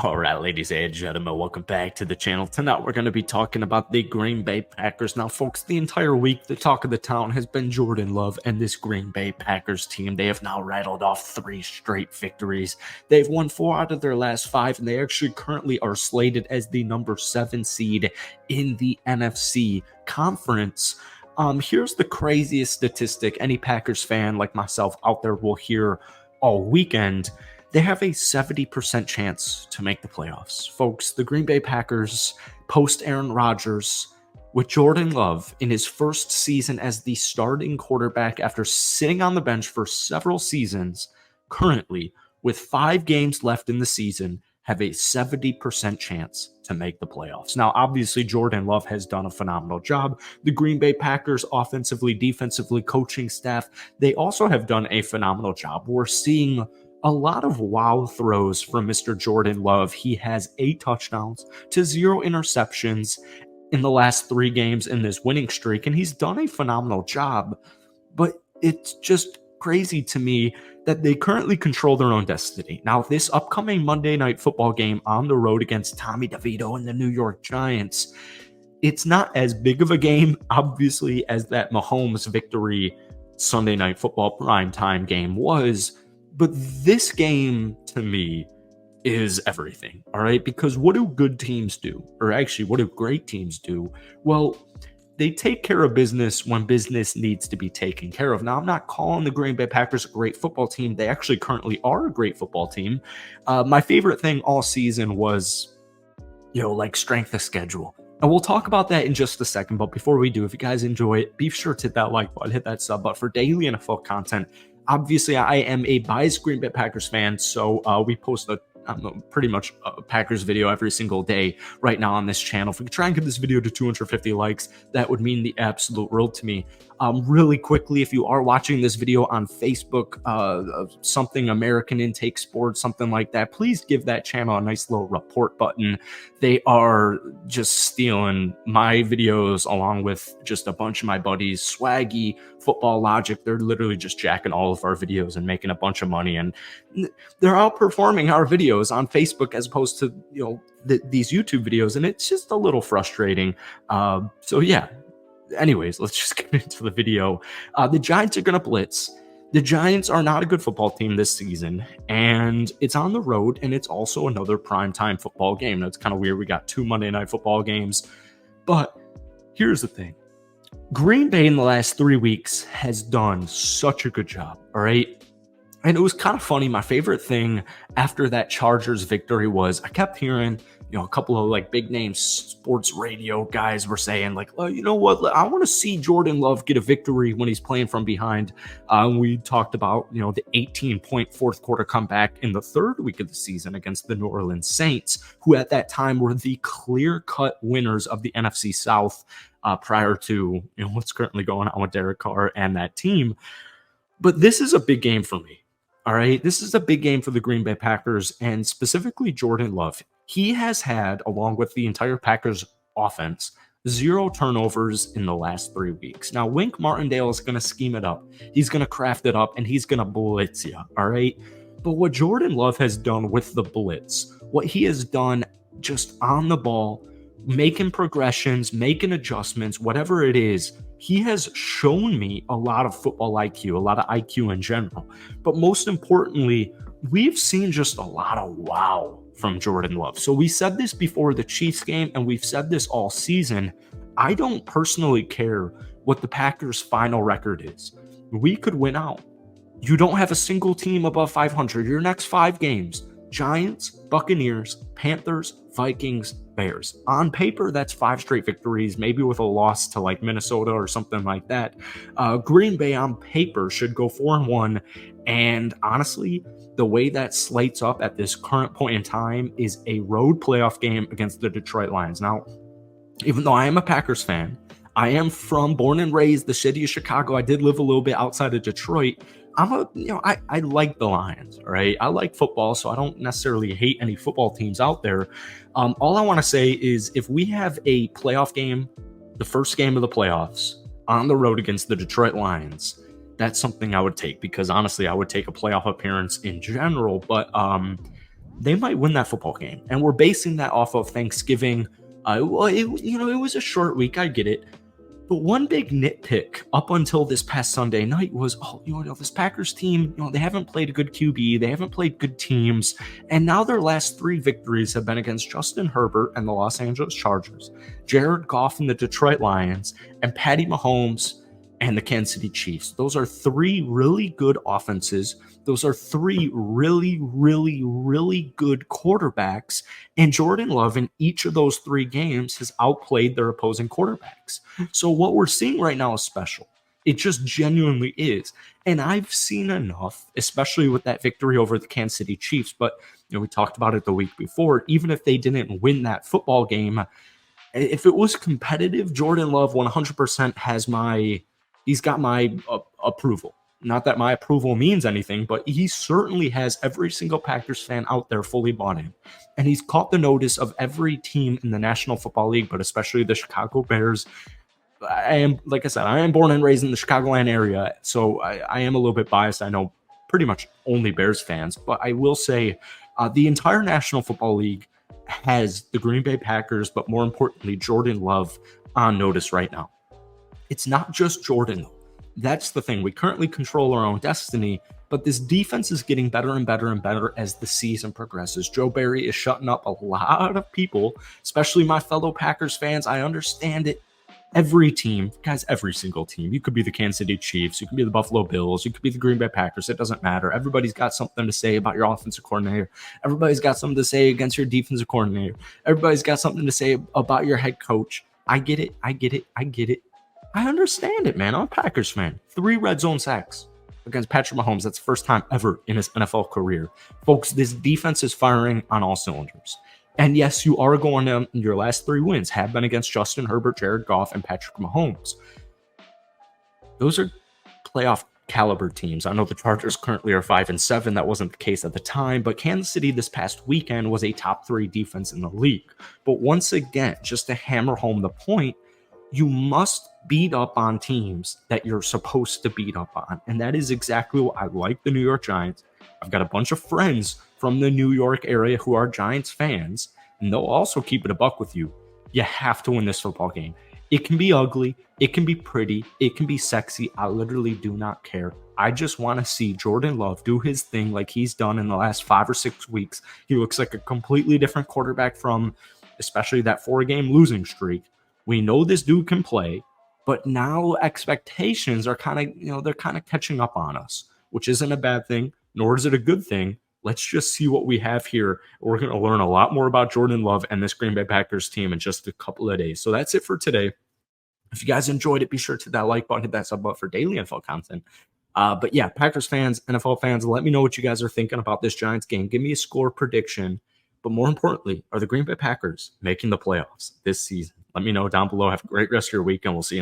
All right, ladies and gentlemen, welcome back to the channel. Tonight, we're going to be talking about the Green Bay Packers. Now, folks, the entire week, the talk of the town has been Jordan Love and this Green Bay Packers team. They have now rattled off 3 straight victories. They've won 4 out of their last 5, and they actually currently are slated as the number 7 seed in the NFC conference. Here's the craziest statistic any Packers fan like myself out there will hear all weekend. They have a 70% chance to make the playoffs. Folks, the Green Bay Packers post Aaron Rodgers with Jordan Love in his first season as the starting quarterback after sitting on the bench for several seasons, currently with 5 games left in the season, have a 70% chance to make the playoffs. Now, obviously, Jordan Love has done a phenomenal job. The Green Bay Packers offensively, defensively, coaching staff, they also have done a phenomenal job. We're seeing a lot of wow throws from Mr. Jordan Love. He has 8 touchdowns to 0 interceptions in the last 3 games in this winning streak, and he's done a phenomenal job. But it's just crazy to me that they currently control their own destiny. Now, this upcoming Monday Night Football game on the road against Tommy DeVito and the New York Giants, it's not as big of a game, obviously, as that Mahomes victory Sunday Night Football primetime game was. But this game, to me, is everything, all right? Because what do good teams do? Or actually, what do great teams do? Well, they take care of business when business needs to be taken care of. Now, I'm not calling the Green Bay Packers a great football team. They actually currently are a great football team. My favorite thing all season was, like strength of schedule. And we'll talk about that in just a second. But before we do, if you guys enjoy it, be sure to hit that like button, hit that sub button for daily NFL content. Obviously, I am a biased Green Bay Packers fan, so we post pretty much a Packers video every single day right now on this channel. If we could try and get this video to 250 likes, that would mean the absolute world to me. Really quickly, if you are watching this video on Facebook, something American Intake Sports, something like that, please give that channel a nice little report button. They are just stealing my videos along with just a bunch of my buddies. Swaggy, Football Logic, they're literally just jacking all of our videos and making a bunch of money, and they're outperforming our videos on Facebook as opposed to these YouTube videos, and it's just a little frustrating. So yeah, anyways, let's just get into the video. The Giants are gonna blitz. The Giants are not a good football team this season, and it's on the road, and it's also another primetime football game. That's kind of weird. We got 2 Monday Night Football games, but here's the thing. Green Bay in the last 3 weeks has done such a good job, all right? And it was kind of funny. My favorite thing after that Chargers victory was I kept hearing, a couple of big name sports radio guys were saying well, you know what? I want to see Jordan Love get a victory when he's playing from behind. We talked about, the 18-point fourth quarter comeback in the 3rd week of the season against the New Orleans Saints, who at that time were the clear-cut winners of the NFC South prior to, what's currently going on with Derek Carr and that team. But this is a big game for me. All right, this is a big game for the Green Bay Packers and specifically Jordan Love. He has had, along with the entire Packers offense, 0 turnovers in the last 3 weeks. Now, Wink Martindale is going to scheme it up. He's going to craft it up, and he's going to blitz you, all right? But what Jordan Love has done with the blitz, what he has done just on the ball, making progressions, making adjustments, whatever it is, he has shown me a lot of football IQ, a lot of IQ in general. But most importantly, we've seen just a lot of wow from Jordan Love. So we said this before the Chiefs game, and we've said this all season. I don't personally care what the Packers' final record is. We could win out. You don't have a single team above 500. Your next 5 games, Giants, Buccaneers, Panthers, Vikings, Bears. On paper, that's 5 straight victories, maybe with a loss to Minnesota or something like that. Green Bay on paper should go 4-1. And honestly, the way that slates up at this current point in time is a road playoff game against the Detroit Lions. Now, even though I am a Packers fan, I am born and raised the city of Chicago. I did live a little bit outside of Detroit. I like the Lions, all right? I like football, so I don't necessarily hate any football teams out there. All I want to say is if we have a playoff game, the first game of the playoffs, on the road against the Detroit Lions, that's something I would take because honestly, I would take a playoff appearance in general. But they might win that football game. And we're basing that off of Thanksgiving. Well, it was a short week. I get it. But one big nitpick up until this past Sunday night was, this Packers team, they haven't played a good QB. They haven't played good teams. And now their last 3 victories have been against Justin Herbert and the Los Angeles Chargers, Jared Goff and the Detroit Lions, and Patty Mahomes and the Kansas City Chiefs. Those are 3 really good offenses. Those are 3 really, really, really good quarterbacks. And Jordan Love in each of those 3 games has outplayed their opposing quarterbacks. So what we're seeing right now is special. It just genuinely is. And I've seen enough, especially with that victory over the Kansas City Chiefs. But we talked about it the week before. Even if they didn't win that football game, if it was competitive, Jordan Love 100% he's got my approval. Not that my approval means anything, but he certainly has every single Packers fan out there fully bought in. And he's caught the notice of every team in the National Football League, but especially the Chicago Bears. Like I said, I am born and raised in the Chicagoland area, so I am a little bit biased. I know pretty much only Bears fans, but I will say the entire National Football League has the Green Bay Packers, but more importantly, Jordan Love on notice right now. It's not just Jordan, though. That's the thing. We currently control our own destiny, but this defense is getting better and better and better as the season progresses. Joe Barry is shutting up a lot of people, especially my fellow Packers fans. I understand it. Every team, guys, every single team. You could be the Kansas City Chiefs. You could be the Buffalo Bills. You could be the Green Bay Packers. It doesn't matter. Everybody's got something to say about your offensive coordinator. Everybody's got something to say against your defensive coordinator. Everybody's got something to say about your head coach. I get it. I understand it, man. I'm a Packers fan. 3 red zone sacks against Patrick Mahomes. That's the first time ever in his NFL career. Folks, this defense is firing on all cylinders. And yes, you are going down. Your last 3 wins have been against Justin Herbert, Jared Goff, and Patrick Mahomes. Those are playoff caliber teams. I know the Chargers currently are 5-7. That wasn't the case at the time, but Kansas City this past weekend was a top 3 defense in the league. But once again, just to hammer home the point, you must beat up on teams that you're supposed to beat up on. And that is exactly what I like the New York Giants. I've got a bunch of friends from the New York area who are Giants fans, and they'll also keep it a buck with you. You have to win this football game. It can be ugly. It can be pretty. It can be sexy. I literally do not care. I just want to see Jordan Love do his thing like he's done in the last 5 or 6 weeks. He looks like a completely different quarterback from especially that 4-game losing streak. We know this dude can play, but now expectations are they're kind of catching up on us, which isn't a bad thing, nor is it a good thing. Let's just see what we have here. We're going to learn a lot more about Jordan Love and this Green Bay Packers team in just a couple of days. So that's it for today. If you guys enjoyed it, be sure to hit that like button, hit that sub button for daily NFL content. But yeah, Packers fans, NFL fans, let me know what you guys are thinking about this Giants game. Give me a score prediction. But more importantly, are the Green Bay Packers making the playoffs this season? Let me know down below. Have a great rest of your week, and we'll see you next.